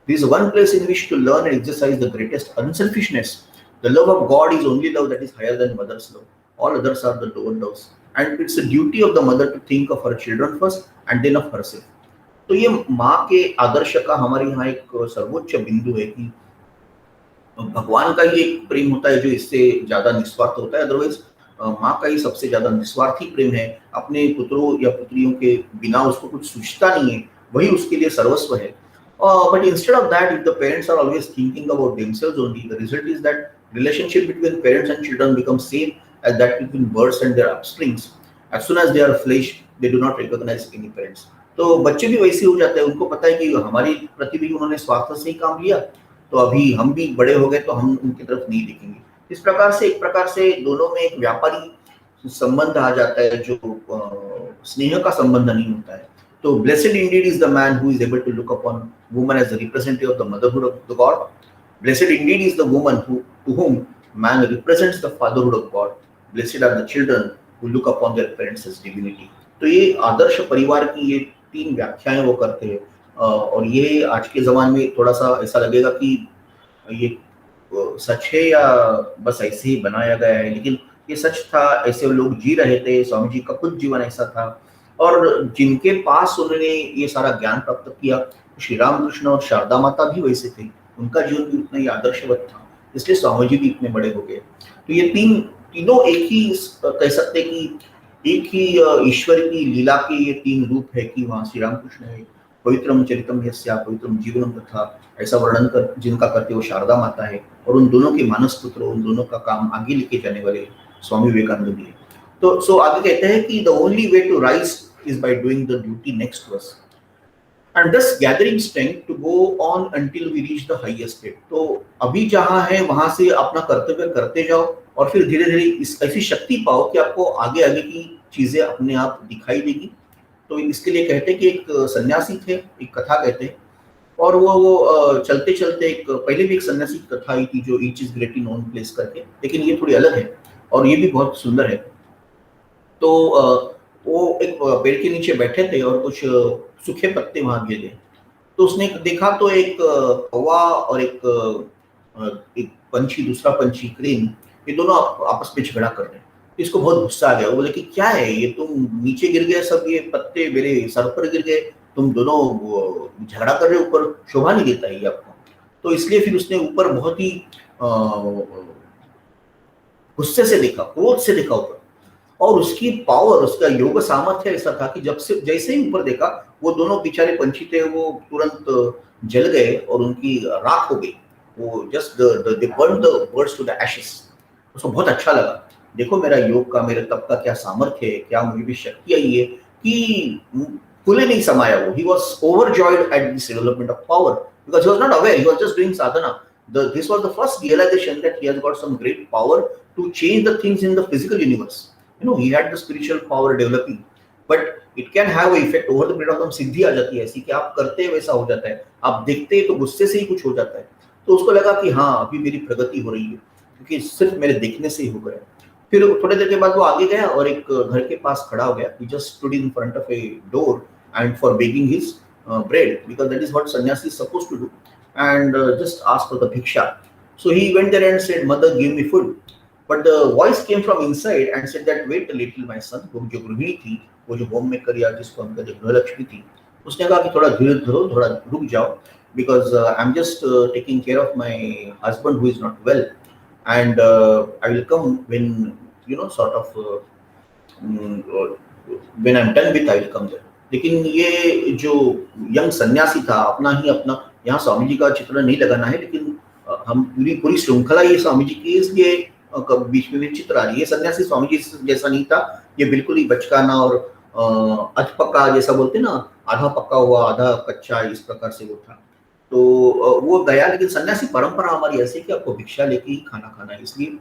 There is one place in which to learn and exercise the greatest unselfishness. The love of God is only love that is higher than mother's love. All others are the lower loves. And it's the duty of the mother to think of her children first and then of herself. तो ये माँ के आदर्श का हमारे यहाँ एक सर्वोच्च बिंदु है कि भगवान का ही एक प्रेम होता है जो इससे ज्यादा निस्वार्थ होता है। अदरवाइज माँ का ही सबसे ज्यादा निस्वार्थी प्रेम है। अपने पुत्रों या पुत्रियों के बिना उसको कुछ सोचता नहीं है, वही उसके लिए सर्वस्व है। But instead of that, if the parents are always thinking about themselves only, the result is that relationship between parents and children becomes same as that between birds and their offsprings. As soon as they are flesh, they do not recognize any parents. तो बच्चे भी वैसे हो जाते हैं। उनको पता है कि हमारी प्रति भी उन्होंने स्वार्थ से ही काम लिया, तो अभी हम भी बड़े हो गए तो हम उनकी तरफ नहीं देखेंगे। इस प्रकार से एक प्रकार से दोनों में एक व्यापारी संबंध आ जाता है, जो स्नेह का संबंध नहीं होता है। So blessed indeed is the man who is able to look upon woman as the representative of the motherhood of the God. Blessed indeed is the woman to whom man represents the fatherhood of God. Blessed are the children who look upon their parents as divinity. तो ये आदर्श परिवार की ये 3 व्याख्याएं वो करते हैं। और ये आज के ज़माने में थोड़ा सा ऐसा लगेगा कि ये सच है या बस ऐसे ही बनाया गया है, लेकिन ये सच था, ऐसे लोग जी रहे थे। स्वामी जी का खुद जीवन ऐसा था, और जिनके पास उन्होंने ये सारा ज्ञान प्राप्त किया, श्री रामकृष्ण और शारदा माता भी वैसे थे, उनका जीवन भी उतना ही आदर्शवत था, इसलिए स्वामी जी भी इतने बड़े हो गए। तो ये तीनों एक ही कह सकते हैं कि एक ही ईश्वर की लीला के ये 3 रूप है कि वहाँ श्री रामकृष्ण है, पवित्रम चरितम यस्या पवित्रम जीवनम तथा, ऐसा वर्णन कर जिनका करते वो शारदा माता है, और उन दोनों के मानस पुत्र, उन दोनों का काम आगे लेके जाने वाले स्वामी विवेकानंद भी है। तो सो आगे कहते हैं कि the only way to rise is by doing the duty next to us and thus gathering strength to go on until we reach the highest state। तो अभी जहां है वहां से अपना कर्तव्य करते जाओ और फिर धीरे धीरे इस ऐसी शक्ति पाओ कि आपको आगे आगे की चीजें अपने आप दिखाई देगी। तो इसके लिए कहते हैं कि एक सन्यासी थे, एक कथा कहते हैं, और वो चलते चलते एक पहले भी एक सन्यासी की कथा आई थी जो each is great in own place करके, लेकिन ये थोड़ी अलग है और ये भी बहुत सुंदर है। तो वो एक पेड़ के नीचे बैठे थे और कुछ सूखे पत्ते वहां गिरे। तो उसने देखा तो एक कौवा और एक पंछी, दूसरा पंछी क्रेन, ये दोनों आपस में झगड़ा कर रहे हैं। इसको बहुत गुस्सा आ गया, वो बोले कि क्या है ये, तुम नीचे गिर गए सब, ये पत्ते मेरे सर पर गिर गए, तुम दोनों झगड़ा कर रहे हो, ऊपर शोभा नहीं देता है ये आपको। तो इसलिए फिर उसने ऊपर बहुत ही गुस्से से देखा, क्रोध से देखा ऊपर, और उसकी पावर, उसका योग सामर्थ्य ऐसा था कि जैसे ही ऊपर देखा, वो दोनों बेचारे पंछी थे वो तुरंत जल गए और उनकी राख हो गई। वो just they burn the birds to the ashes. उसको बहुत अच्छा लगा, देखो मेरा योग का, मेरे तप का क्या सामर्थ्य है, क्या मुझे भी शक्ति आई है कि फूले नहीं समाया वो। He was overjoyed at this development of power because he was not aware, he was just doing sadhana. This was the first realization that he has got some great power to change the things in the physical universe. You know, he had the spiritual power developing, but it can have an effect over the period of time। सिद्धि आ जाती है ऐसी कि आप करते हैं वैसा हो जाता है, आप देखते हैं तो गुस्से से ही कुछ हो जाता है। तो उसको लगा कि हाँ अभी मेरी प्रगति हो रही है, क्योंकि सिर्फ मेरे देखने से ही हो गया। फिर थोड़ी देर के बाद वो आगे गया और एक घर के पास खड़ा हो गया। He just stood in front of a door and for begging his bread, because that is what sannyasi is supposed to do, and just ask for the bhiksha. So he went there and said, "Mother, give me food." But the voice came from inside and said that wait a little my son। वो जो गृहिणी थी, वो जो home maker या जिसको हम कहते हैं गृहलक्ष्मी थी, उसने कहा कि थोड़ा धीरे धरो, थोड़ा रुक जाओ, because I'm just taking care of my husband who is not well, and I will come when you know sort of when I'm done with I will come there। लेकिन ये जो यंग सन्यासी था, अपना ही अपना, यहाँ स्वामी जी का चित्र नहीं लगाना है, लेकिन हम पूरी श्रृंखला ये स्वामी जी की, इसलिए बीच में चित्र आ रही है। सन्यासी स्वामी जी जैसा नहीं था, ये बिल्कुल ही बचकाना और अधपक्का जैसा बोलते ना, आधा पक्का हुआ आधा कच्चा, इस प्रकार से वो था। तो वो गया, लेकिन सन्यासी परंपरा हमारी ऐसी कि आपको भिक्षा लेके ही खाना खाना है, इसलिए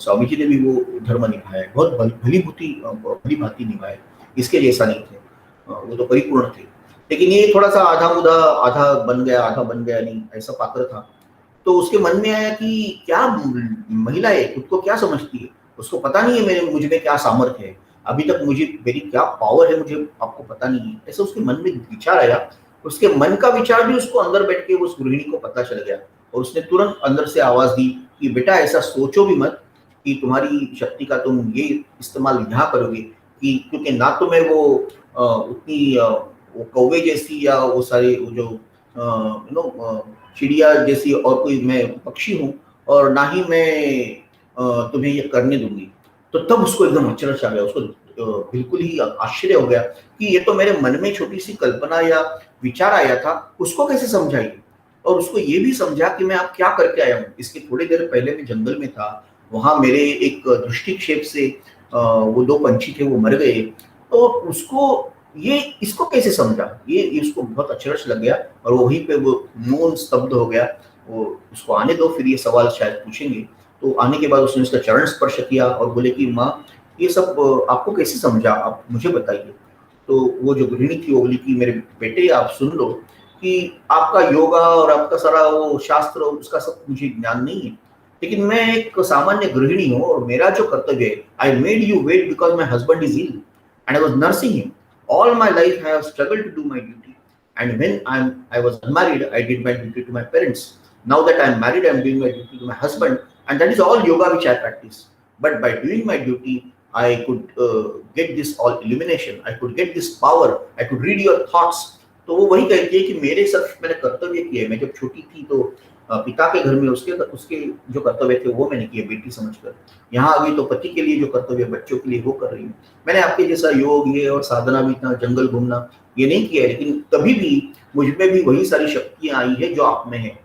स्वामी जी ने भी वो धर्म निभाया, बहुत भली भांति निभाया, इसके जैसा नहीं थे, वो तो परिपूर्ण थे। लेकिन ये थोड़ा सा आधा मुदा, आधा बन गया नहीं, ऐसा पात्र था। तो उसके मन में आया कि क्या महिला है, खुद को क्या समझती है, उसको पता नहीं है मुझ में क्या सामर्थ्य है, अभी तक मेरी क्या पावर है, मुझे आपको पता नहीं है। ऐसा उसके मन में विचार आया। उसके मन का विचार भी उसको अंदर बैठ के उस गृहिणी को पता चल गया, और उसने तुरंत अंदर से आवाज दी कि बेटा ऐसा सोचो भी मत कि तुम्हारी शक्ति का तुम ये इस्तेमाल यहाँ करोगे, कि क्योंकि ना तो मैं वो उतनी वो कौवे जैसी या वो सारे जो चिड़िया जैसी और कोई मैं पक्षी हूँ, और ना ही मैं तुम्हें ये करने दूंगी। तो तब उसको एकदम अचरज आ गया, उसको बिल्कुल ही आश्चर्य हो गया कि ये तो मेरे मन में छोटी सी कल्पना या विचार आया था, उसको कैसे समझाई। और उसको ये भी समझा कि मैं अब क्या करके आया हूँ। इसके थोड़ी देर पहले मैं जंगल में था, वहां मेरे एक दृष्टिक्षेप से वो दो पंछी थे वो मर गए। तो उसको ये इसको कैसे समझा, ये उसको बहुत अचरज लग गया, और वहीं पे वो मौन स्तब्ध हो गया। वो उसको आने दो, फिर ये सवाल शायद पूछेंगे। तो आने के बाद उसने उसका चरण स्पर्श किया और बोले कि माँ ये सब आपको कैसे समझा, आप मुझे बताइए। तो वो जो गृहिणी थी वो बोली कि मेरे बेटे आप सुन लो कि आपका योगा और आपका सारा वो शास्त्र उसका सब मुझे ज्ञान नहीं है, लेकिन मैं एक सामान्य गृहिणी हूँ और मेरा जो कर्तव्य है, I made you wait because my husband is ill and I was nursing him. All my life I have struggled to do my duty, and when I was unmarried I did my duty to my parents. Now that I am married I am doing my duty to my husband, and that is all yoga which I practice. But by doing my duty I could get this all illumination, I could get this power, I could read your thoughts। तो वो वही कहती है कि मेरे सिर्फ मैंने कर्तव्य किया है। मैं जब छोटी थी तो पिता के घर में उसके उसके जो कर्तव्य थे वो मैंने किए बेटी समझकर। यहाँ आ गई तो पति के लिए जो कर्तव्य बच्चों के लिए वो कर रही हूँ। मैंने आपके जैसा योग ये और साधना भी इतना जंगल घूमना ये नहीं किया है, लेकिन तभी भी मुझ में भी वही सारी शक्तियाँ आई है जो आप में है।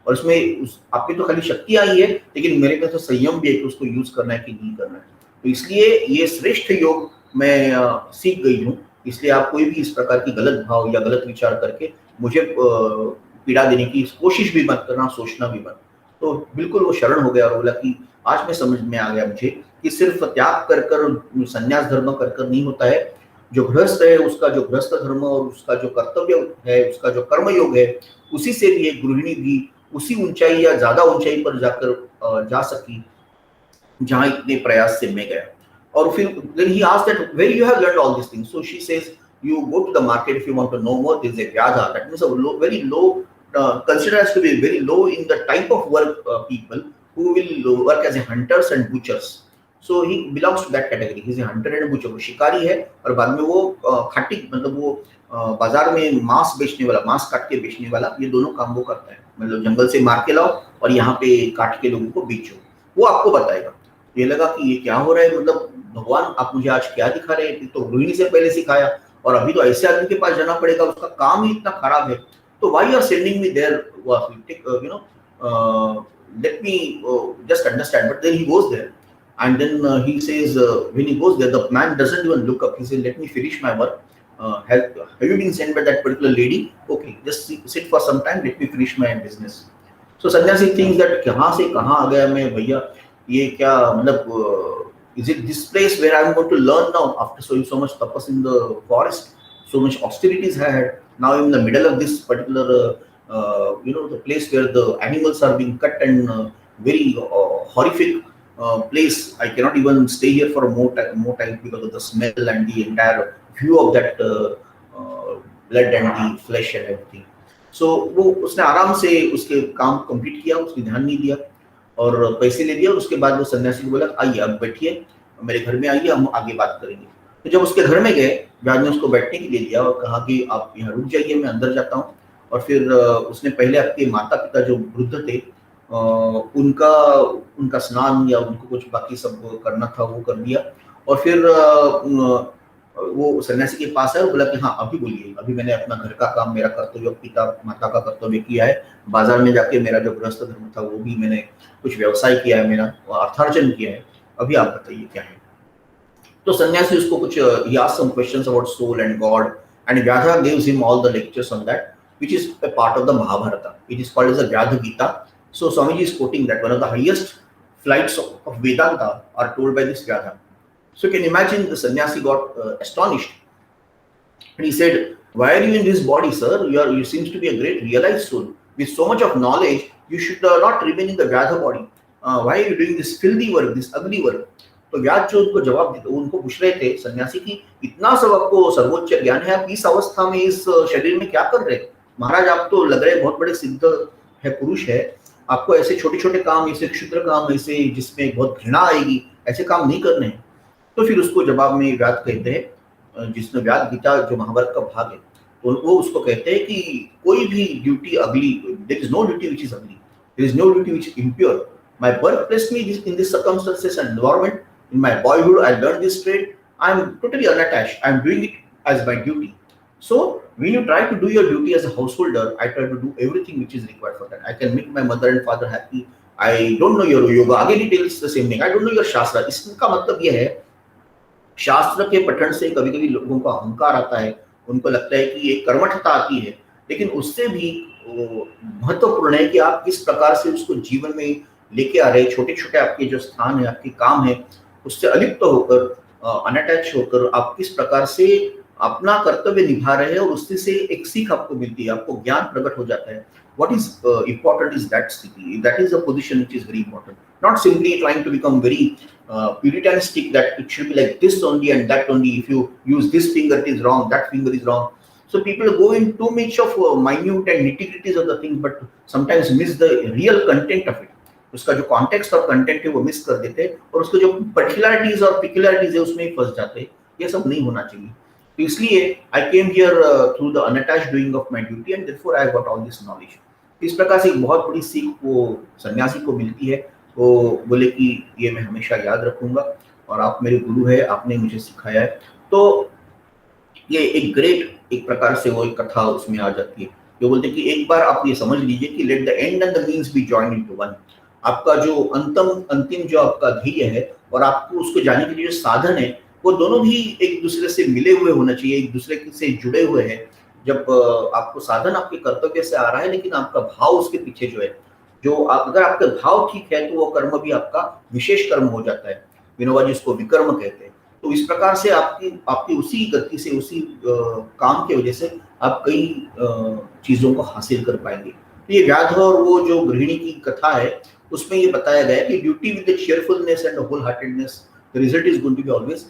और उसमें आप में तो खाली शक्ति आई है, लेकिन मेरे में तो संयम भी है कि उसको यूज करना है कि नहीं करना है। तो इसलिए ये श्रेष्ठ योग मैं सीख गई हूँ। इसलिए आप कोई भी इस प्रकार की गलत भाव या गलत विचार करके मुझे पीड़ा देने की कोशिश भी मत करना, सोचना भी मत। तो बिल्कुल वो शरण हो गया और बोला कि आज में समझ में आ गया मुझे कि सिर्फ त्याग कर कर संन्यास धर्म कर कर नहीं होता है। जो गृहस्थ है उसका जो गृहस्थ धर्म और उसका जो कर्तव्य है, उसका जो कर्म योग है, उसी से भी एक गृहिणी भी उसी ऊंचाई या ज्यादा ऊंचाई पर जाकर जा सकी जहां इतने प्रयास से मैं गया। और फिर then he asked that where you have learned all these things. So she says you go to the market if you want to know more. There is a vyadha, that means a low, very low, considered as to be very low in the type of work people who will work as a hunters and butchers. So he belongs to that category. He is a hunter and a butcher. वो शिकारी है और बाद में वो खाटी मतलब वो बाजार में मांस बेचने वाला, मांस काट के बेचने वाला, ये दोनों काम वो करता है। मतलब जंगल से मार के लाओ और यहाँ पे काट के लोगों को बेचो, वो आपको बताएगा। ये लगा कि ये क्या हो रहा है, मतलब भगवान आप मुझे आज क्या दिखा रहे हैं। तो गृहिणी से पहले सिखाया और अभी तो ऐसे आदमी के पास जाना पड़ेगा, उसका काम ही इतना खराब है। तो why you are sending me there, let me just understand. But then he goes there and then he says when he goes there, the man doesn't even look up. He says, let me finish my work. Have you been sent by that particular lady? Okay, just sit for some time, let me finish my business. So सन्यासी thinks that कहाँ से कहाँ आ गया मैं भैया, ये क्या मतलब is it this place where I'm going to learn now after so much tapas in the forest, so much austerities I had. Now I'm in the middle of this particular the place where the animals are being cut and very horrific place. I cannot even stay here for more time because of the smell and the entire view of that blood and the flesh and everything. So वो उसने आराम से उसके काम complete किया, उसकी ध्यान नहीं दिया और पैसे ले दिया। और उसके बाद वो सन्यासी को बोला आइए आप बैठिए मेरे घर में, आइए हम आगे बात करेंगे। तो जब उसके घर में गए, व्यास ने उसको बैठने के लिए दिया और कहा कि आप यहाँ रुक जाइए, मैं अंदर जाता हूँ। और फिर उसने पहले आपके माता पिता जो वृद्ध थे उनका स्नान या उनको कुछ बाकी सब करना था वो कर दिया। और फिर वो सन्यासी के पास है और बोला कि हाँ अभी बोलिए, अभी मैंने अपना घर का काम, मेरा कर्तव्य, पिता माता का कर्तव्य किया है, बाजार में जाके मेरा जो गृहस्थ धर्म था वो भी मैंने कुछ व्यवसाय किया है, मेरा अर्थार्जन किया है, अभी आप बताइए क्या है। तो सन्यासी उसको कुछ he asked some questions about soul and God and Vyadha gives him all the lectures on that, which is a part of the Mahabharata. It is called as the Vyadha Gita. So Swamiji is quoting that one of the highest flights of Vedanta are told by this Vyadha. So you can imagine the sannyasi got astonished and he said, why are you in this body, sir? You seems to be a great realized soul with so much of knowledge. You should not remain in the Vyadha body. Why are you doing this filthy work, this ugly work? तो व्यास जो उनको जवाब देते, उनको पूछ रहे थे सन्यासी की इतना सब आपको सर्वोच्च ज्ञान है, आप इस अवस्था में इस शरीर में क्या कर रहे हैं महाराज? आप तो लग रहे बहुत बड़े सिद्ध है, पुरुष है, आपको ऐसे छोटे छोटे काम, ऐसे क्षुद्र काम, ऐसे जिसमें बहुत घृणा आएगी, ऐसे काम नहीं करने हैं। तो फिर उसको जवाब में व्यास कहते हैं, जिसमें व्यास गीता जो महाभारत का भाग है, तो वो उसको कहते हैं कि कोई भी duty ugly, there is no duty which is ugly, there is no duty which is impure. My birth placed me in this circumstances and environment. In my boyhood, I learned this trade. I am totally unattached. I am doing it as my duty. So when you try to do your duty as a householder, I try to do everything which is required for that. I can make my mother and father happy. I don't know your yoga. Again, he tells the same thing. I don't know your shastra. इसका मतलब ये है, शास्त्र के पठन से कभी-कभी लोगों को अहंकार आता है, उनको लगता है कि एक कर्मठता आती है, लेकिन उससे भी महत्वपूर्ण है कि आप किस प्रकार से उसको जीवन में लेके आ रहे हैं। छोटे-छोटे आपके जो स्थान है, आपके काम है, उससे अलिप्त होकर, अनअटैच होकर आप किस प्रकार से अपना कर्तव्य निभा रहे हैं और उससे से एक सीख आपको मिलती है, आपको ज्ञान प्रकट हो जाता है। What is important is that sthiti. That is a position which is very important. Not simply trying to become very puritanistic that it should be like this only and that only. If you use this finger, it is wrong. That finger is wrong. So people go in too much of minute and nitty-gritties of the things, but sometimes miss the real content of it. उसका जो context और content है वो miss कर देते हैं और उसके जो पर्टिकुलरिटीज और पिक्युलरिटीज है उसमें ही फंस जाते हैं। ये सब नहीं होना चाहिए। तो इसलिए I came here through the unattached doing of my duty and therefore I got all this knowledge. इस प्रकार से एक बहुत बड़ी सीख वो सन्यासी को मिलती है। वो बोले कि ये मैं हमेशा याद रखूँगा और आप मेरे गुरु हैं, आपने मुझे सिखाया है। तो ये एक ग्रेट एक प्रकार से वो एक कथा उसमें आ जाती है। जो बोलते हैं कि एक बार आप ये समझ लीजिए कि let the end and the means be joined into one. आपका जो अंतिम जो आपका ध्येय है और आपको उसको जाने के लिए जो साधन है, वो दोनों भी एक दूसरे से मिले हुए होना चाहिए, एक दूसरे से जुड़े हुए हैं। जब आपको साधन आपके कर्तव्य से आ रहा है, लेकिन आपका भाव उसके पीछे जो है, अगर आपका भाव ठीक है, तो वो कर्म भी आपका विशेष कर्म हो जाता है। विनोबा जी उसको विकर्म कहते हैं। तो इस प्रकार से आपकी आपकी उसी गति से, उसी काम की वजह से आप कई चीज़ों को हासिल कर पाएँगे। तो ये व्याध और वो जो गृहिणी की कथा है, उसमें ये बताया गया है कि duty with the cheerfulness and the wholeheartedness, the result is going to be always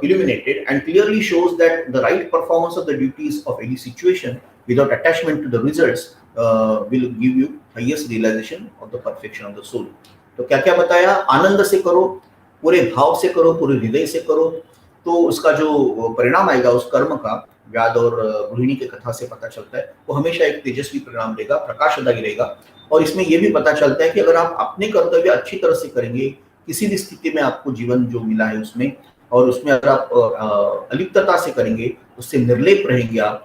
illuminated and clearly shows that the right performance of the duties of any situation without attachment to the results will give you highest realization of the perfection of the soul. तो क्या-क्या बताया? आनंद से करो, पूरे भाव से करो, पूरे हृदय से करो, तो उसका जो परिणाम आएगा उस कर्म का, व्याध और गृहिणी की कथा से पता चलता है, वो हमेशा एक तेजस्वी परिणाम देगा, प्रकाशदायी रहेगा। और इसमें ये भी पता चलता है कि अगर आप अपने कर्तव्य अच्छी तरह से करेंगे, किसी भी स्थिति में आपको जीवन जो मिला है उसमें, और उसमें अगर आप अलिप्तता से करेंगे, उससे निर्लेप रहेंगे आप,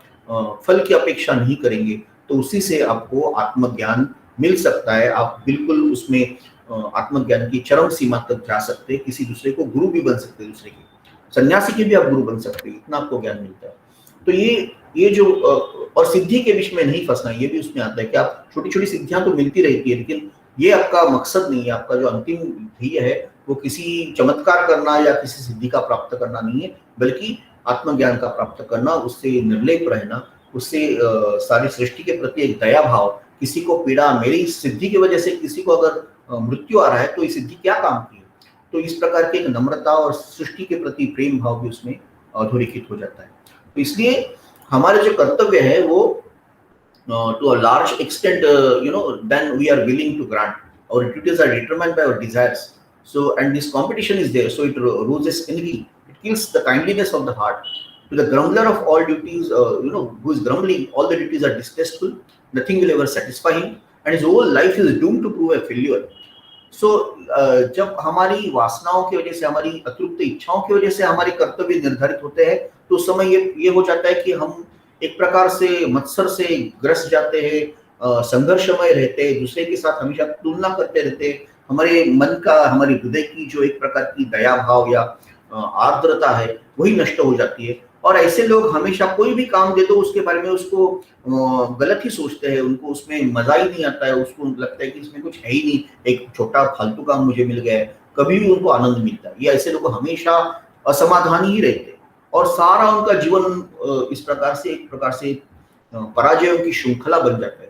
फल की अपेक्षा नहीं करेंगे, तो उसी से आपको आत्मज्ञान मिल सकता है। आप बिल्कुल उसमें आत्मज्ञान की चरम सीमा तक जा सकते हैं, किसी दूसरे को गुरु भी बन सकते हैं, दूसरे के सन्यासी के भी आप गुरु बन सकते हैं, इतना आपको ज्ञान मिलता है। तो ये जो और सिद्धि के बीच में नहीं फंसना, ये भी उसमें आता है कि आप छोटी-छोटी सिद्धियाँ तो मिलती रहती है, लेकिन ये आपका मकसद नहीं है। आपका जो अंतिम ध्येय है, वो किसी चमत्कार करना या किसी सिद्धि का प्राप्त करना नहीं है, बल्कि आत्मज्ञान का प्राप्त करना, उससे निर्लेप रहना, उससे सारी सृष्टि के प्रति एक दया भाव, किसी को पीड़ा, मेरी सिद्धि की वजह से किसी को अगर मृत्यु आ रहा है, तो ये सिद्धि क्या काम की है? तो इस प्रकार की एक नम्रता और सृष्टि के प्रति प्रेम भाव भी उसमें अधोरेखित हो जाता है। तो इसलिए हमारे जो कर्तव्य है वो to a large extent, then we are willing to grant. Our duties are determined by our desires. So, and this competition is there, so it roses envy. It kills the kindliness of the heart. To the grumbler of all duties, who is grumbling, all the duties are distasteful. Nothing will ever satisfy him, and his whole life is doomed to prove a failure. सो जब हमारी वासनाओं की वजह से, हमारी अतृप्त इच्छाओं की वजह से हमारे कर्तव्य निर्धारित होते हैं, तो उस समय ये हो जाता है कि हम एक प्रकार से मत्सर से ग्रस्त जाते हैं, संघर्षमय रहते हैं, दूसरे के साथ हमेशा तुलना करते रहते हैं। हमारे मन का, हमारे हृदय की जो एक प्रकार की दया भाव या आर्द्रता है, वही नष्ट हो जाती है। और ऐसे लोग हमेशा कोई भी काम दे दो उसके बारे में उसको गलत ही सोचते हैं, उनको उसमें मजा ही नहीं आता है, उसको लगता है कि इसमें कुछ है ही नहीं, एक छोटा फालतू काम मुझे मिल गया है, कभी भी उनको आनंद मिलता है। ये ऐसे लोग हमेशा असमाधानी ही रहते हैं और सारा उनका जीवन इस प्रकार से, एक प्रकार से पराजयों की श्रृंखला बन जाता है।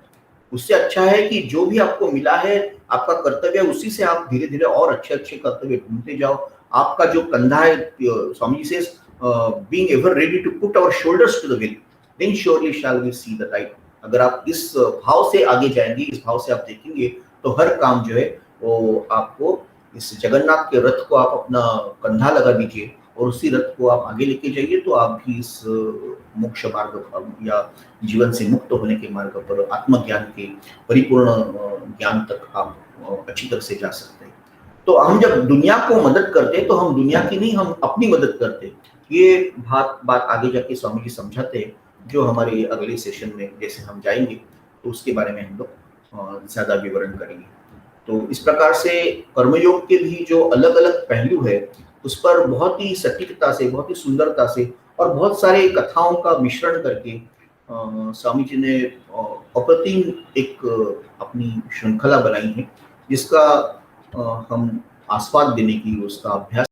उससे अच्छा है कि जो भी आपको मिला है, आपका कर्तव्य, उसी से आप धीरे धीरे और अच्छे अच्छे कर्तव्य ढूंढते जाओ। आपका जो कंधा है, स्वामी जी से being ever ready to put our shoulders to the wheel, then surely shall we see the light. अगर आप इस भाव से आगे जाएंगे, इस भाव से आप देखेंगे, तो हर काम जो है वो आपको, इस जगन्नाथ के रथ को आप अपना कंधा लगा दीजिए और उसी रथ को आप आगे लेके जाइए, तो आप भी इस मोक्ष मार्ग या जीवन से मुक्त होने के मार्ग पर, आत्मज्ञान के परिपूर्ण ज्ञान तक आप अच्छी तरह से जा सकते हैं। तो हम जब दुनिया को मदद करते हैं, तो हम दुनिया की नहीं, हम अपनी मदद करते हैं। ये बात आगे जाके स्वामी जी समझाते हैं, जो हमारे अगले सेशन में जैसे हम जाएंगे, तो उसके बारे में हम लोग ज़्यादा विवरण करेंगे। तो इस प्रकार से कर्मयोग के भी जो अलग अलग पहलू है, उस पर बहुत ही सटीकता से, बहुत ही सुंदरता से और बहुत सारे कथाओं का मिश्रण करके स्वामी जी ने अप्रतिम एक अपनी श्रृंखला बनाई है, जिसका हम आस्वाद देने की, उसका अभ्यास